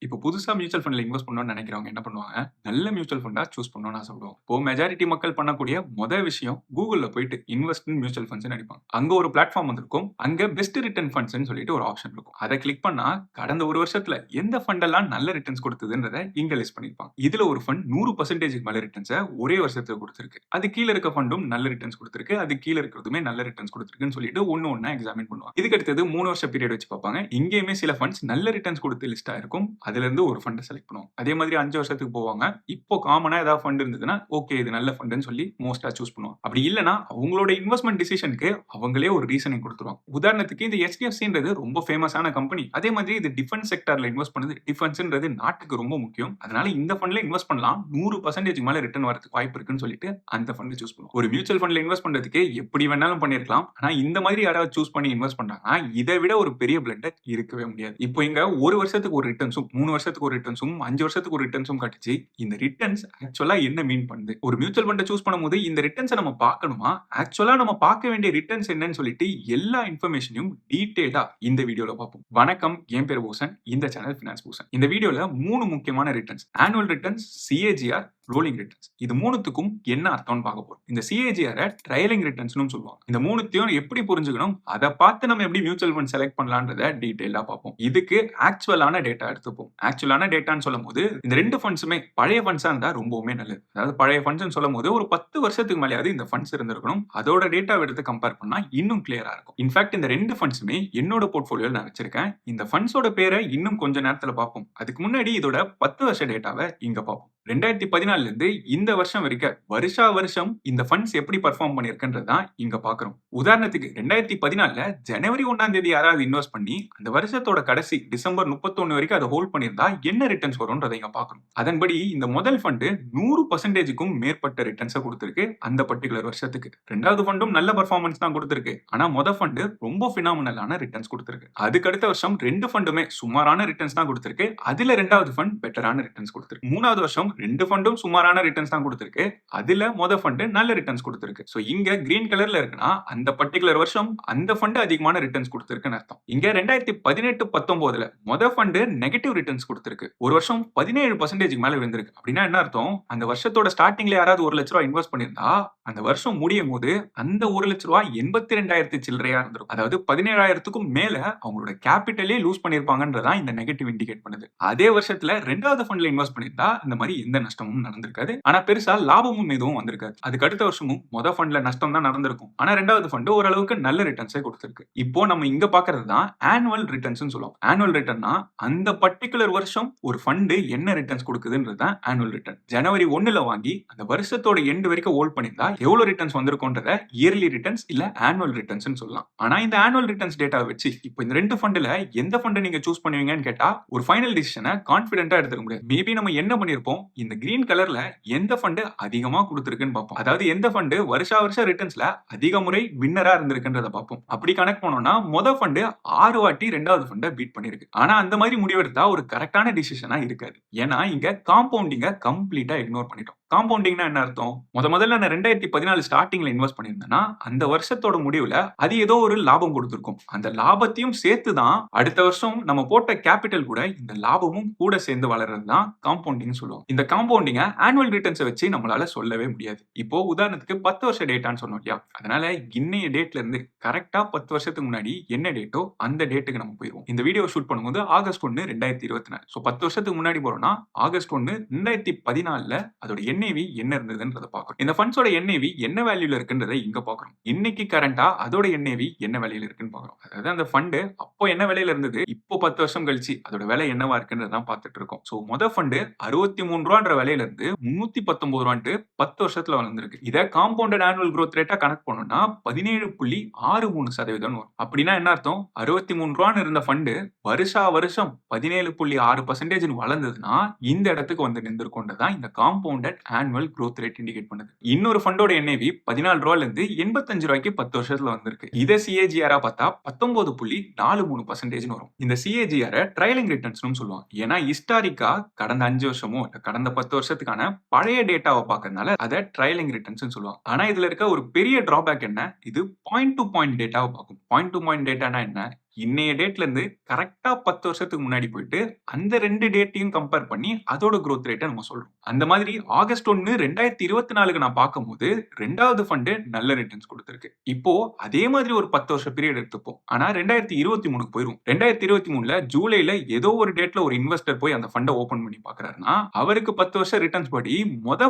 இப்போ புதுசா mutual ஃபண்ட்ல invest பண்ணணும்னு நினைக்கிறவங்க என்ன பண்ணுவாங்க? நல்ல மியூச்சுவல் ஃபண்டா சூஸ் பண்ணணும்னு ஆசைப்படுவாங்க. இப்போ மெஜாரிட்டி மக்கள் பண்ணக்கூடிய விஷயம் கூகுள்ல போயிட்டு இன்வெஸ்ட் இன் மியூச்சுவல் ஃபண்ட்ஸ்ன்னு அடிப்பாங்க. அங்க ஒரு பிளாட்ஃபார்ம் வந்திருக்கும். அங்க பெஸ்ட் ரிட்டர்ன் ஃபண்ட்ஸ்ன்னு சொல்லிட்டு ஒரு ஆப்ஷன் இருக்கும். அத கிளிக் பண்ணா கடந்த ஒரு வருஷத்துல எந்த ஃபண்ட் எல்லாம் நல்ல ரிட்டர்ன்ஸ் கொடுத்ததுன்றத இங்க லிஸ்ட் பண்ணிருப்பாங்க. இதுல ஒரு ஃபண்ட் 100% மேல ரிட்டர்ன்ஸ ஒரே வருஷத்துல கொடுத்திருக்கு. அது கீழ இருக்க ஃபண்டும் நல்ல ரிட்டர்ன்ஸ் கொடுத்திருக்கு. அது கீழ இருக்கிறதுமே நல்ல ரிட்டர்ன்ஸ் கொடுத்திருக்குன்னு சொல்லிட்டு ஒண்ணு ஒண்ணா எக்ஸாமின் பண்ணுவாங்க. இதுக்கு அடுத்தது 3 வருஷ பீரியட் வச்சு பார்ப்பாங்க. இங்கேயுமே சில ஃபண்ட்ஸ் நல்ல ரிட்டர்ன்ஸ் கொடுத்து லிஸ்ட் ஆயிருக்கும். அதுல இருந்து ஒரு ஃபண்ட் செலக்ட் பண்ணுவோம். அதே மாதிரி 5 வருஷத்துக்கு போவாங்க. இப்போ காமனா ஏதாவது ஃபண்ட் இருந்ததுன்னா ஓகே இது நல்ல ஃபண்ட்னு சொல்லி மோஸ்டா சூஸ் பண்ணுவோம். அப்படி இல்லனா அவங்களோட இன்வெஸ்ட்மென்ட் டிசிஷனுக்கு அவங்களே ஒரு ரீசனிங் கொடுத்துருவாங்க. உதாரணத்துக்கு இந்த HDFCன்றது ரொம்ப ஃபேமஸான கம்பெனி. அதே மாதிரி இது டிஃபென்ஸ் செக்டார்ல இன்வெஸ்ட் பண்ணுது. டிஃபென்ஸ்ன்றது நாட்டுக்கு ரொம்ப முக்கியம். அதனால இந்த ஃபண்ட்ல இன்வெஸ்ட் பண்ணலாம். 100% மேல ரிட்டர்ன் வரதுக்கு வாய்ப்பு இருக்குன்னு சொல்லிட்டு அந்த ஃபண்ட் சூஸ் பண்ணுவோம். ஒரு மியூச்சுவல் ஃபண்ட்ல இன்வெஸ்ட் பண்றதுக்கு எப்படி வேணாலும் பண்ணிருக்கலாம். ஆனா இந்த மாதிரி யாராவது சூஸ் பண்ணி இன்வெஸ்ட் பண்றாங்கன்னா இதை விட ஒரு பெரிய பிளண்டர் இருக்கவே முடியாது. இப்போ இங்க ஒரு வருஷத்துக்கு ஒரு ரிட்டர்ன்ஸும் 3 வருஷத்துக்கு ஒரு ரிட்டர்ன்ஸும் 5 வருஷத்துக்கு ஒரு ரிட்டர்ன்ஸும் காட்டுச்சு. இந்த ரிட்டர்ன்ஸ் ஆக்சுவலா என்ன மீன் பண்ணுது? ஒரு மியூச்சுவல் ஃபண்ட சூஸ் பண்ணும்போது இந்த ரிட்டர்ன்ஸை நம்ம பார்க்கணுமா? ஆக்சுவலா நம்ம பார்க்க வேண்டிய ரிட்டர்ன்ஸ் என்னன்னு சொல்லிட்டு எல்லா இன்ஃபர்மேஷனையும் டீடைலா இந்த வீடியோல பார்ப்போம். வணக்கம், என் பேர் பூசன். இந்த சேனல் ஃபினான்ஸ் பூசன். இந்த வீடியோல 3 முக்கியமான returns, annual returns, CAGR, rolling returns, இது மூணுத்துக்கும் என்ன அர்த்தம்னு பார்க்க போறோம். இந்த CAGR ட்ரையலிங் ரிட்டர்ன்ஸ்னு சொல்லுவாங்க. இந்த மூணுத்தையும் எப்படி புரிஞ்சுக்கணும், அதை பார்த்து நம்ம எப்படி மியூச்சுவல் ஃபண்ட் செலக்ட் பண்ணலாம்ன்றத டீடைலா பார்ப்போம். இதுக்கு ஆக்சுவலான டேட்டா எடுத்துப்போம். ஆக்சுவலான டேட்டான்னு சொல்லும்போது இந்த ரெண்டு ஃபண்ட்ஸுமே பழைய ஃபண்ட்ஸா இருந்தா ரொம்பவுமே நல்லது. அதாவது பழைய ஃபண்ட்ஸ்னு சொல்லும்போது ஒரு 10 வருஷத்துக்கு மேலேயாவது இந்த ஃபண்ட்ஸ் இருந்திருக்கணும். அதோட டேட்டா எடுத்து கம்பேர் பண்ணா இன்னும் கிளியரா இருக்கும். இன்ஃபேக்ட் இந்த ரெண்டு ஃபண்ட்ஸுமே என்னோட போர்ட்ஃபோலியோல நான் வச்சிருக்கேன். இந்த ஃபண்ட்ஸோட பேரை இன்னும் கொஞ்ச நேரத்துல பார்ப்போம். அதுக்கு முன்னாடி இதோட 10 வருஷ டேட்டாவை இங்க பார்ப்போம். 2014 இருந்து இந்த வருஷம் வரைக்கும் வருஷம் இந்த ஃபண்ட்ஸ் எப்படி பெர்ஃபார்ம் பண்ணிருக்குன்றது தான் இங்க பாக்குறோம். உதாரணத்துக்கு 2014 ஜனவரி 1ஆம் தேதி யாராவது இன்வெஸ்ட் பண்ணி அந்த வருஷத்தோட கடைசி டிசம்பர் 31 வரைக்கும் அதை ஹோல்ட் பண்ணியிருந்தா என்ன ரிட்டர்ன்ஸ் வரும்ன்றதை இங்க பாக்கணும். அதன்படி இந்த முதல் ஃபண்ட் 100%க்கும் மேற்பட்ட ரிட்டர்ன்ஸை கொடுத்திருக்கு அந்த பர்டிகுலர் வருஷத்துக்கு. ரெண்டாவது ஃபண்டும் நல்ல பெர்ஃபார்மன்ஸ் தான் கொடுத்திருக்கு. ஆனா முதல் ஃபண்ட் ரொம்ப பினாமினலான ரிட்டர்ன்ஸ் கொடுத்திருக்கு. அதுக்கு அடுத்த வருஷம் ரெண்டு ஃபண்டுமே சுமாரான ரிட்டர்ன்ஸ் தான் கொடுத்திருக்கு. அதுல ரெண்டாவது ஃபண்ட் பெட்டரான ரிட்டர்ன்ஸ் கொடுத்திருக்கு. மூணாவது வருஷம் ரெண்டு ஃபண்டும் சுமாரான ரிட்டர்ன்ஸ் தான் கொடுத்திருக்கு. அதுல மொத ஃபண்ட் நல்ல ரிட்டர்ன்ஸ் கொடுத்திருக்கு. சோ இங்க கிரீன் கலர்ல இருக்குன்னா அந்த பர்టిక్యులர் வருஷம் அந்த ஃபண்ட் அதிகமான ரிட்டர்ன்ஸ் கொடுத்திருக்குன்னு அர்த்தம். இங்க 2018-19ல மொத ஃபண்ட் நெகட்டிவ் ரிட்டர்ன்ஸ் கொடுத்திருக்கு. ஒரு வருஷம் 17% மேல விழுந்திருக்கு. அப்படின்னா என்ன அர்த்தம்? அந்த வருஷத்தோட ஸ்டார்டிங்ல யாராவது 1 லட்ச ரூபாய் இன்வெஸ்ட் பண்ணிருந்தா அந்த வருஷம் முடியும் போது அந்த 1 லட்ச ரூபாய் 82,000 சில்லறையா இருந்திருக்கும். அதாவது 17,000க்கும் மேல அவங்களோட கேபிட்டலே லூஸ் பண்ணிருப்பாங்கன்றதான் இந்த நெகட்டிவ் இண்டிகேட் பண்ணுது. அதே வருஷத்துல ரெண்டாவது ஃபண்ட்ல இன்வெஸ்ட் பண்ணிருந்தா அந்த மாதிரி எந்த நஷ்டமும் நடந்திருக்காது. ஆனா பெருசா லாபமும் எதுவும் வந்திருக்காது. அதுக்கு அடுத்த வருஷமும் மொத ஃபண்ட்ல நஷ்டம் தான் நடந்திருக்கும். ஆனா ரெண்டாவது ஃபண்ட் ஓரளவுக்கு நல்ல ரிட்டர்ன்ஸை கொடுத்திருக்கு. இப்போ நம்ம இங்க பாக்குறது தான் ஆனுவல் ரிட்டர்ன்ஸ் சொல்லுவோம். ஆனுவல் ரிட்டர்ன்னா அந்த பர்టిక్యులர் வருஷம் ஒரு ஃபண்ட் என்ன ரிட்டர்ன்ஸ் கொடுக்குதுன்றது தான் ஆனுவல் ரிட்டர்ன். ஜனவரி 1ல வாங்கி அந்த வருஷத்தோட எண்ட் வரைக்கும் ஹோல்ட் பண்ணிருந்தா எவ்வளவு ரிட்டர்ன்ஸ் வந்திருக்கும்ன்றத இயர்லி ரிட்டர்ன்ஸ் இல்ல ஆனுவல் ரிட்டர்ன்ஸ் சொல்லலாம். ஆனா இந்த ஆனுவல் ரிட்டர்ன்ஸ் டேட்டாவை வச்சு இப்போ இந்த ரெண்டு ஃபண்ட்ல எந்த ஃபண்ட் நீங்க சூஸ் பண்ணுவீங்கன்னு கேட்டா ஒரு ஃபைனல் டிசிஷனை கான்ஃபிடென்ட்டா எடுத்துக்க முடியாது. மேபி நம்ம என்ன பண்ணிருப்போம், இந்த கிரீன் கலர்ல எந்த ஃபண்ட் அதிகமா கொடுத்திருக்குன்னு பார்ப்போம். அதாவது எந்த ஃபண்ட் வருஷம் ரிட்டர்ன்ஸ்ல அதிக முறை வின்னரா இருந்திருக்குன்றத பார்ப்போம். அப்படி கனெக்ட் பண்ணோம்னா மொத ஃபண்ட் 6 வாட்டி ரெண்டாவது ஃபண்ட பீட் பண்ணிருக்கு. ஆனா அந்த மாதிரி முடிவெடுத்தா ஒரு கரெக்டான டிசிஷனா இருக்காது. ஏன்னா இங்க காம்பவுண்டிங்க கம்ப்ளீட்டா இக்னோர் பண்ணிட்டோம். காம்பவுண்டிங்னா என்ன அர்த்தம்? முதல்ல நான் 2014 ஸ்டார்டிங்ல இன்வெஸ்ட் பண்ணியிருந்தேன்னா அந்த வருஷத்தோட முடிவுல அது ஏதோ ஒரு லாபம் கொடுத்திருக்கும். அந்த லாபத்தையும் சேர்த்து தான் அடுத்த வருஷம் நம்ம போட்ட கேபிட்டல் கூட இந்த லாபமும் கூட சேர்ந்து வளர்றது தான் காம்பவுண்டிங் சொல்லுவோம். இந்த காம்பவுண்டிங்க ஆனுவல் ரிட்டர்ன்ஸை வச்சு நம்மளால சொல்லவே முடியாது. இப்போ உதாரணத்துக்கு 10 வருஷ டேட்டான்னு சொன்னோம் இல்லையா? அதனால இன்னைய டேட்ல இருந்து கரெக்டா 10 வருஷத்துக்கு முன்னாடி என்ன டேட்டோ அந்த டேட்டுக்கு நம்ம போயிருவோம். இந்த வீடியோ ஷூட் பண்ணும்போது ஆகஸ்ட் 1 2024. சோ 10 வருஷத்துக்கு முன்னாடி போறோம்னா ஆகஸ்ட் 1 2014ல அதோட NAV என்ன இருந்ததுன்றத பார்க்கணும். இந்த ஃபண்ட்ஸோட NAV என்ன வேல்யூல இருக்குன்றதை இங்க பார்க்கணும். இன்னைக்கு கரண்டா அதோட NAV என்ன வேல்யூல இருக்குன்னு பார்க்கணும். அதாவது அந்த ஃபண்ட் அப்போ என்ன விலையில இருந்தது, இப்போ 10 வருஷம் கழிச்சு அதோட விலை என்னவா இருக்குன்றதான் பார்த்துட்டு இருக்கோம். சோ மொத ஃபண்ட் 63 ரூபான்ற விலையில இருந்து 319 ரூபான்ட்டு 10 வருஷத்துல வளர்ந்திருக்கு. இத காம்பவுண்டட் ஆனுவல் growth ரேட்டா கனெக்ட் பண்ணோம்னா 17.63% வரும். அப்படின்னா என்ன அர்த்தம்? 63 ரூபான்னு இருந்த ஃபண்ட் வருஷம் 17.6% வளர்ந்ததுன்னா இந்த இடத்துக்கு வந்து நின்றுருக்கோன்றதான் இந்த compounded annual growth rate indicate பண்ணுது. இன்னொரு ஃபண்டோட NAV 14 ரூபாயில இருந்து 85 ரூபாய்க்கு 10 வருஷத்துல வந்திருக்கு. இத CAGR பார்த்தா 19.43% வரும். இந்த CAGR ட்ரையலிங் ரிட்டர்ன்ஸ் சொல்லுவாங்க. ஏன்னா ஹிஸ்டாரிக்கா கடந்த 5 வருஷமோ இல்ல கடந்த 10 வருஷத்துக்கான பழைய டேட்டாவை பார்க்கறதுனால அதை ட்ரையலிங் ரிட்டர்ன்ஸ் சொல்லுவாங்க. ஆனா இதுல இருக்க ஒரு பெரிய டிராபேக் என்ன, இது பாயிண்ட் டு பாயிண்ட் டேட்டாவை பார்க்கும். பாயிண்ட் டு பாயிண்ட் டேட்டானா என்ன, இன்னைய டேட்ல இருந்து கரெக்ட்டா 10 வருஷத்துக்கு முன்னாடி போயிட்டு, அந்த 2 டேட்டையும் கம்பேர் பண்ணி அதோட குரோத் ரேட்ட நம்ம சொல்றோம். அந்த மாதிரி ஆகஸ்ட் 1, 2024க்கு நான் பார்க்கும்போது 2வது ஃபண்ட் நல்ல ரிட்டர்ன்ஸ் குடுத்திருக்கு. இப்போ அதே மாதிரி ஒரு 10 வருஷ பீரியட் எடுத்துப்போம். ஆனா 2023க்கு போயிருவோம். 2023ல ஜூலைல ஏதோ ஒரு டேட்ல ஒரு இன்வெஸ்டர் போய் அந்த ஃபண்ட ஓப்பன் பண்ணி பார்க்கிறாருன்னா, அவருக்கு 10 வருஷம் ரிட்டர்ன்ஸ் படி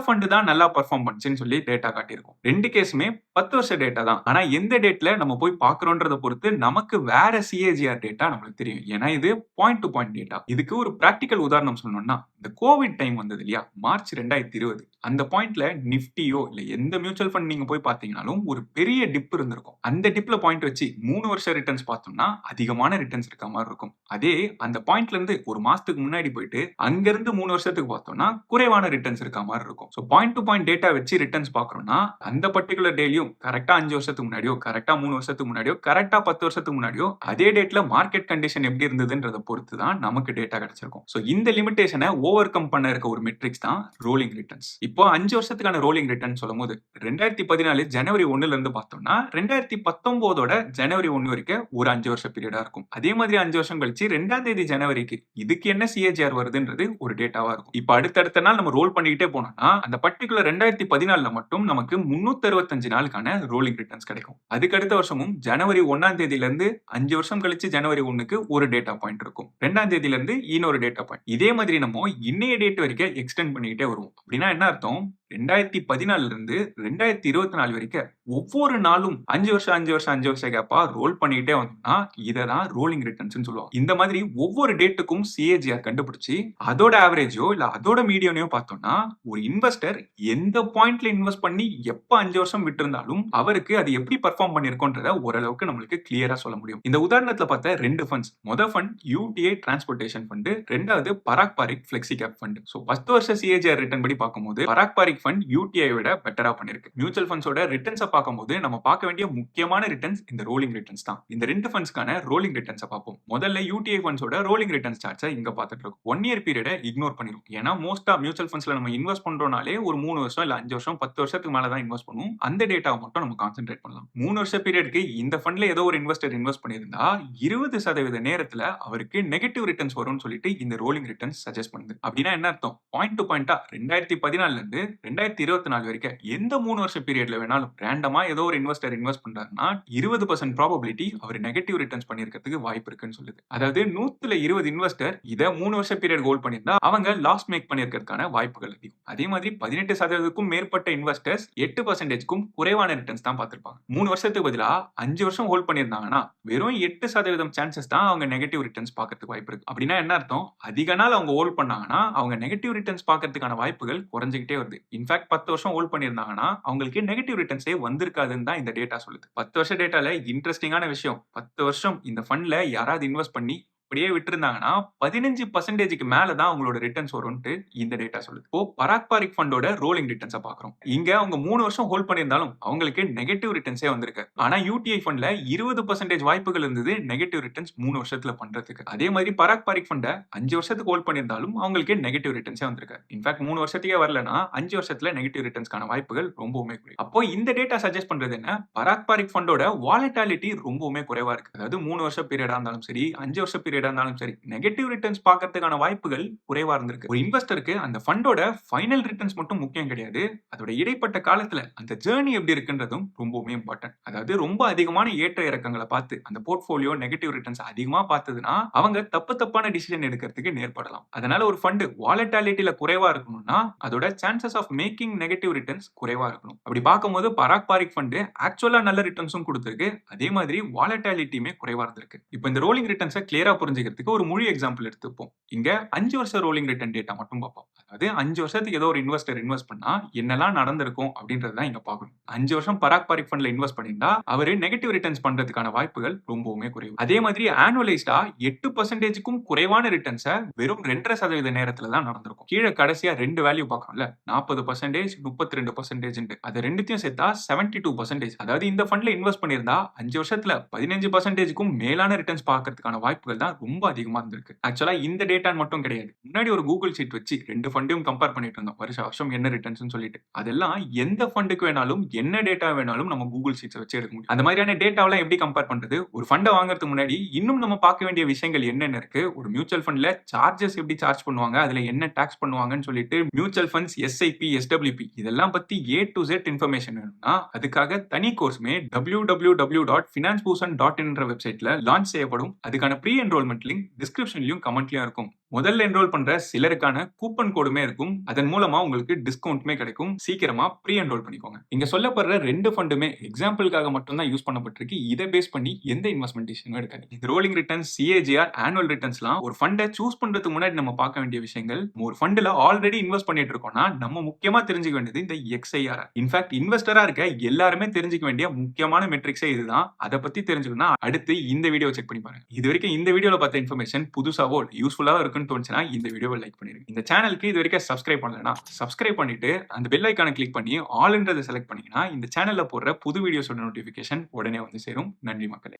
ஃபண்ட் தான் நல்லா பெர்ஃபார்ம் பண்ணுச்சுன்னு சொல்லி டேட்டா காட்டியிருக்கும். 2 கேஸுமே 10 வருஷ டேட்டா தான். ஆனா எந்த டேட்ல நம்ம போய் பார்க்கிறோம்ன்றத பொறுத்து நமக்கு வேற சிஏஜிஆர் டேட்டா நமக்கு தெரியும். ஏன்னா இது பாயிண்ட் டு பாயிண்ட் டேட்டா. இதுக்கு ஒரு பிராக்டிகல் உதாரணம் சொல்லணும்னா, இந்த கோவிட் டைம் வந்தது இல்லையா? மார்ச் 2020 அந்த பாயிண்ட்ல நிஃப்டியோ இல்ல எந்த மியூச்சுவல் ஃபண்ட் நீங்க போய் பார்த்தீங்கனாலும் ஒரு பெரிய டிப் இருந்திருக்கும். அந்த டிப்ல பாயிண்ட் வச்சு 3 வருஷ ரிட்டர்ன்ஸ் பார்த்தோம்னா அதிகமான ரிட்டர்ன்ஸ் இருக்க மாதிரி இருக்கும். அதே அந்த பாயிண்ட்ல இருந்து ஒரு மாசத்துக்கு முன்னாடி போயிட்டு அங்க இருந்து 3 வருஷத்துக்கு பார்த்தோம்னா குறைவான ரிட்டர்ன்ஸ் இருக்க மாதிரி இருக்கும். So point to point data வச்சு ரிட்டர்ன்ஸ் பார்க்கறோம்னா அந்த பர்టిక్యులர் டேலயும் கரெக்ட்டா 5 வருஷத்துக்கு முன்னாடியோ, கரெக்ட்டா 3 வருஷத்துக்கு முன்னாடியோ, கரெக்ட்டா 10 வருஷத்துக்கு முன்னாடியோ அதே டேட்ல மார்க்கெட் கண்டிஷன் எப்படி இருந்ததுன்றத பொறுத்து தான் நமக்கு டேட்டா கிடைச்சிருக்கும். சோ இந்த லிமிட்டேஷனை ஓவர் கம் பண்ண இருக்க ஒரு மெட்ரிக்ஸ் தான் ரோலிங் ரிட்டர்ன்ஸ். இப்போ 5 வருஷத்துக்கான ரோலிங் ரிட்டர்ன் சொல்லும்போது 2014 ஜனவரி 1ல இருந்து பார்த்தோம்னா 2019ஓட ஜனவரி 1 வரைக்கும் ஒரு 5 வருஷ பீரியடா இருக்கும். அதே மாதிரி 5 வருஷம் கழிச்சு 2ஆம் தேதி ஜனவரிக்கு இதுக்கு என்ன சிஏஜிஆர் வருதுன்றது ஒரு டேட்டாவா இருக்கும். இப்போ அடுத்தடுத்த நாள் நம்ம ரோல் பண்ணிக்கிட்டே போனோம்னா அந்த பர்టిక్యులர் 2014ல மட்டும் நமக்கு 365 நாளுக்கான ரோலிங் ரிட்டர்ன்ஸ் கிடைக்கும். அதுக்கு அடுத்த வருஷமும் ஜனவரி 1ஆம் தேதியில இருந்து 5 வருஷம் கழிச்சு ஜனவரி 1க்கு ஒரு டேட்டா பாயிண்ட் இருக்கும். 2ஆம் தேதியில இருந்து இன்னொரு டேட்டா பாயிண்ட். இதே மாதிரி நம்ம இன்னைய டேட் வரைக்கும் எக்ஸ்டெண்ட் பண்ணிக்கிட்டே வருவோம். அப்படின்னா என்ன அர்த்தம்? 2014ல இருந்து 2024 வரைக்கும் ஒவ்வொரு நாளும் 5 வருஷ கேப்பா ரோல் பண்ணிக்கிட்டே வந்தோம்னா இததான் ரோலிங் ரிட்டர்ன்ஸ் சொல்லுவாங்க. இந்த மாதிரி ஒவ்வொரு டேட்டுக்கும் சிஏஜிஆர் கண்டுபிடிச்சு அதோட ஆவரேஜோ இல்ல அதோட மீடியனையோ பார்த்தோம்னா ஒரு இன்வெஸ்டர் எந்த பாயிண்ட்ல இன்வெஸ்ட் பண்ணி எப்ப 5 வருஷம் விட்டு இருந்தாலும் அவருக்கு அது எப்படி பெர்ஃபார்ம் பண்ணிருக்கோன்றத ஓரளவுக்கு நம்மளுக்கு கிளியரா சொல்ல முடியும். இந்த உதாரணத்துல பார்த்த 2 ஃபண்ட்ஸ். முதல் ஃபண்ட் யூடிஐ டிரான்ஸ்போர்ட்டேஷன் ஃபண்ட், ரெண்டாவது பராக் பாரிக் ஃபிளெக்ஸி கேப் ஃபண்ட். சோ 10 வருஷ சிஏஜிஆர் ரிட்டர்ன் படி பார்க்கும்போது பராக் பாரிக் ஃபண்ட் யூடிஐ விட பெட்டரா பண்ணிருக்கு. மியூச்சுவல் ஃபண்ட்ஸோட ரிட்டர்ன்ஸை பார்க்கும்போது நம்ம பார்க்க வேண்டிய முக்கியமான ரிட்டர்ன்ஸ் இந்த ரோலிங் ரிட்டர்ன்ஸ் தான். இந்த 2 ஃபண்ட்ஸ்க்கான ரோலிங் ரிட்டர்ன்ஸை பார்ப்போம். முதல்ல யூடிஐ ஃபண்ட்ஸோட ரோலிங் ரிட்டர்ன்ஸ் சார்ட்ஸை இங்க பார்த்துட்டு இருக்கோம். 1 இயர் பீரியடை இக்னோர் பண்ணிரும். ஏன்னா மோஸ்டா மியூச்சுவல் ஃபண்ட்ஸ்ல நம்ம இன்வெஸ்ட் பண்றோம்னாலே ஒரு 3 வருஷம் இல்ல 5 வருஷம் 10 வருஷத்துக்கு மேல தான் இன்வெஸ்ட் பண்ணுவோம். அந்த டேட்டாவை மட்டும் நம்ம கான்சென்ட்ரேட் பண்ணலாம். 3 வருஷ பீரியடுக்கு இந்த ஃபண்ட்ல ஏதோ ஒரு இன்வெஸ்டர் இன்வெஸ்ட் பண்ணியிருந்தா 20% நேரத்துல அவருக்கு நெகட்டிவ் ரிட்டர்ன்ஸ் வரும்னு சொல்லிட்டு இந்த ரோலிங் ரிட்டர்ன்ஸ் சஜஸ்ட் பண்ணுது. அப்படின்னா என்ன அர்த்தம்? பாயிண்ட் டு பாயிண்டா 2014ல இருந்து 2024 வரைக்கும் எந்த 3 வருஷ பீரியட்ல வேணாலும் ரேண்டமா ஏதோ ஒரு இன்வெஸ்டர் இன்வெஸ்ட் பண்றாருன்னா 20% ப்ராபபிலிட்டி அவர் நெகட்டிவ் ரிட்டர்ன்ஸ் பண்ணிருக்கிறதுக்கு வாய்ப்பு இருக்குன்னு சொல்லுது. அதாவது 100ல 20 இன்வெஸ்டர் இத 3 வருஷ பீரியட் ஹோல்ட் பண்ணியிருந்தா அவங்க லாஸ் மேக் பண்ணிருக்கிறதுக்கான வாய்ப்புகள் அதிகம். அதே மாதிரி 18%க்கும் மேற்பட்ட இன்வெஸ்டர்ஸ் 8%க்கும் குறைவான ரிட்டர்ன்ஸ் தான் பார்த்திருப்பாங்க. 3 வருஷத்துக்கு பதிலா 5 வருஷம் ஹோல்ட் பண்ணியிருந்தாங்கன்னா வெறும் 8% சான்சஸ் தான் அவங்க நெகட்டிவ் ரிட்டர்ன்ஸ் பார்க்கறதுக்கு வாய்ப்பு இருக்கு. அப்படின்னா என்ன அர்த்தம்? அதிக நாள் அவங்க ஹோல்ட் பண்ணாங்கன்னா அவங்க நெகட்டிவ் ரிட்டர்ன்ஸ் பார்க்கறதுக்கான வாய்ப்புகள் குறைஞ்சிக்கிட்டே வருது. இன்ஃபேக்ட் 10 வருஷம் ஹோல்ட் பண்ணியிருந்தாங்கன்னா அவங்களுக்கு நெகட்டிவ் ரிட்டர்ன்ஸே வந்திருக்காதுன்னு தான் இந்த டேட்டா சொல்லுது. 10 வருஷ டேட்டால இன்ட்ரெஸ்டிங்கான விஷயம் 10 வருஷம் இந்த ஃபண்ட்ல யாராவது இன்வெஸ்ட் பண்ணி அப்படியே விட்டுருந்தாங்கன்னா 15%க்கு மேல தான் அவங்களோட ரிட்டர்ன்ஸ் வரும்னு இந்த டேட்டா சொல்லுது. இப்போ பராக் பாரிக் ஃபண்டோட ரோலிங் ரிட்டர்ன்ஸை பார்க்குறோம். இங்க அவங்க 3 வருஷம் ஹோல்ட் பண்ணியிருந்தாலும் அவங்களுக்கு நெகட்டிவ் ரிட்டர்ன்ஸே வந்திருக்கு. ஆனா யூடிஐ ஃபண்ட்ல 20% வாய்ப்புகள் இருந்தது நெகட்டிவ் ரிட்டர்ன்ஸ் 3 வருஷத்துல பண்றதுக்கு. அதே மாதிரி பராக் பாரிக் ஃபண்டை 5 வருஷத்துக்கு ஹோல்ட் பண்ணியிருந்தாலும் அவங்களுக்கு நெகட்டிவ் ரிட்டர்ன்ஸே வந்திருக்கு. இன்ஃபேக்ட் 3 வருஷத்துக்கே வரலன்னா 5 வருஷத்துல நெகட்டிவ் ரிட்டர்ன்ஸ்க்கான வாய்ப்புகள் ரொம்பவுமே குறைவு. அப்போ இந்த டேட்டா சஜஸ்ட் பண்றது என்ன? பராக் பாரிக் ஃபண்டோட வாலட்டாலிட்டி ரொம்பவுமே குறைவா இருக்கு. அதாவது 3 வருஷ பீரியடா இருந்தாலும் சரி 5 வருஷ பீரியடா இருந்தாலும் சரி நெகட்டிவ் ரிட்டர்ன்ஸ் பார்க்கறதுக்கான வாய்ப்புகள் குறைவா இருந்திருக்கு. ஒரு இன்வெஸ்டருக்கு அந்த ஃபண்டோட ஃபைனல் ரிட்டர்ன்ஸ் மட்டும் முக்கியம் கிடையாது. அதோட இடைப்பட்ட காலத்துல அந்த ஜர்னி எப்படி இருக்குன்றதும் ரொம்பவுமே இம்பார்ட்டன்ட். அதாவது ரொம்ப அதிகமான ஏற்ற இறக்கங்களை பார்த்து அந்த போர்ட்ஃபோலியோ நெகட்டிவ் ரிட்டர்ன்ஸ் அதிகமா பார்த்ததுன்னா அவங்க தப்பான டிசிஷன் எடுக்கிறதுக்கு நேர்படலாம். அதனால ஒரு ஃபண்ட் வாலட்டாலிட்டில குறைவா இருக்கணும்னா அதோட chances of making negative returns குறைவா இருக்கணும். அப்படி பார்க்கும்போது பராக் பாரிக் ஃபண்ட் ஆக்சுவலா நல்ல ரிட்டர்ன்ஸும் கொடுத்திருக்கு. அதே மாதிரி வாலட்டாலிட்டியுமே குறைவா இருந்திருக்கு. இப்போ இந்த ரோலிங் ரிட்டர்ன்ஸை கிளியரா புரிஞ்சுக்கிறதுக்கு ஒரு முழு எக்ஸாம்பிள் எடுத்துப்போம். இங்க 5 வருஷ ரோலிங் ரிட்டர்ன் டேட்டா மட்டும் பார்ப்போம். அதாவது 5 வருஷத்துக்கு ஏதோ ஒரு இன்வெஸ்டர் இன்வெஸ்ட் பண்ணா என்னெல்லாம் நடந்திருக்கும் அப்படின்றது தான் இங்க பார்க்கணும். 5 வருஷம் பராக் பாரிக் ஃபண்ட்ல இன்வெஸ்ட் பண்ணியிருந்தா அவரு நெகட்டிவ் ரிட்டர்ன்ஸ் பண்றதுக்கான வாய்ப்புகள் ரொம்பவுமே குறைவு. அதே மாதிரி ஆனுவலைஸ்டா 8%க்கும் குறைவான ரிட்டர்ன்ஸை வெறும் 2.5% நேரத்துல தான் நடந்திருக்கும். கீழே கடைசியா 2 வேல்யூ பார்க்கணும்ல 40%, 32%. அது ரெண்டுத்தையும் சேர்த்தா 72%. அதாவது இந்த ஃபண்ட்ல இன்வெஸ்ட் பண்ணியிருந்தா 5 வருஷத்துல 15%க்கும் மேலான ரிட்டர்ன்ஸ் பார்க்கறதுக்கான வாய்ப்புகள் தான் ரொம்ப அதிகமா இருந்திருக்கு. ஆக்சுவலா இந்த டேட்டான்னு மட்டும் கிடையாது. முன்னாடி ஒரு கூகுள் ஷீட் வச்சு 2 ஃபண்டையும் கம்பேர் பண்ணிட்டு இருந்தோம். வருஷம் என்ன ரிட்டர்ன்ஸ்னு சொல்லிட்டு. அதெல்லாம் எந்த ஃபண்டுக்கு வேணாலும், என்ன டேட்டா வேணாலும் நம்ம கூகுள் ஷீட்ஸ வச்சு எடுக்க முடியும். அந்த மாதிரியான டேட்டாவெல்லாம் எப்படி கம்பேர் பண்றது? ஒரு ஃபண்ட வாங்குறதுக்கு முன்னாடி இன்னும் நம்ம பார்க்க வேண்டிய விஷயங்கள் என்னென்ன இருக்கு? ஒரு மியூச்சுவல் ஃபண்ட்ல சார்ஜஸ் எப்படி சார்ஜ் பண்ணுவாங்க? அதுல என்ன டாக்ஸ் பண்ணுவாங்கன்னு சொல்லிட்டு மியூச்சுவல் ஃபண்ட்ஸ், எஸ்ஐபி, எஸ்டபிள்யூபி இதெல்லாம் பத்தி ஏ டு இசட் இன்ஃபர்மேஷன் வேணும்னா, அதுக்காக தனி கோர்ஸ்மே www.financeboost.in என்ற வெப்சைட்ல லான்ச் செய்யப்படும். அதுக்கான ப்ரீ என்ரோல்மென்ட் லிங்க் டிஸ்கிரிப்ஷன்லயும் கமெண்ட்லயும் இருக்கும். முதல்ல என்ரோல் பண்ற சிலருக்கான கூப்பன் கோடுமே இருக்கும். அதன் மூலமா உங்களுக்கு டிஸ்கவுண்ட்மே கிடைக்கும். சீக்கிரமா ப்ரீ என்ரோல் பண்ணிக்கோங்க. இங்க சொல்லப்படுற 2 ஃபண்டுமே எக்ஸாம்பிளுக்காக மட்டும் தான் யூஸ் பண்ணப்பட்டிருக்கு. இதை பேஸ் பண்ணி எந்த இன்வெஸ்ட்மென்ட் டிசிஷனும் எடுக்காதீங்க. இந்த ரோலிங் ரிட்டர்ன்ஸ், சிஏஜிஆர், ஆனுவல் ரிட்டர்ன்ஸ்லாம் ஒரு ஃபண்டை சூஸ் பண்றதுக்கு முன்னாடி நம்ம பார்க்க வேண்டிய விஷயங்கள். ஒரு ஃபண்டுல ஆல்ரெடி இன்வெஸ்ட் பண்ணிட்டு இருக்கோம்னா நம்ம முக்கியமா தெரிஞ்சுக்க வேண்டியது இந்த எக்ஸ்ஐஆர். இன்ஃபேக்ட் இன்வெஸ்டரா இருக்க எல்லாருமே தெரிஞ்சுக்க வேண்டிய முக்கியமான மெட்ரிக்ஸே இதுதான். அதை பத்தி தெரிஞ்சுக்கணும்னா அடுத்து இந்த வீடியோ செக் பண்ணி பாருங்க. இது வரைக்கும் இந்த வீடியோல பார்த்த இன்ஃபர்மேஷன் புதுசாவோ யூஸ்ஃபுல்லாவோ இருக்குன்னு தோணுச்சுன்னா இந்த வீடியோவை லைக் பண்ணிருங்க. இந்த சேனலுக்கு இது வரைக்கும் சப்ஸ்கிரைப் பண்ணலனா சப்ஸ்கிரைப் பண்ணிட்டு அந்த பெல் ஐகானை கிளிக் பண்ணி ஆல்ன்றதை செலக்ட் பண்ணீங்கன்னா இந்த சேனல்ல போடுற புது வீடியோஸோட நோட்டிபிகேஷன் உடனே வந்து சேரும். நன்றி மக்களே.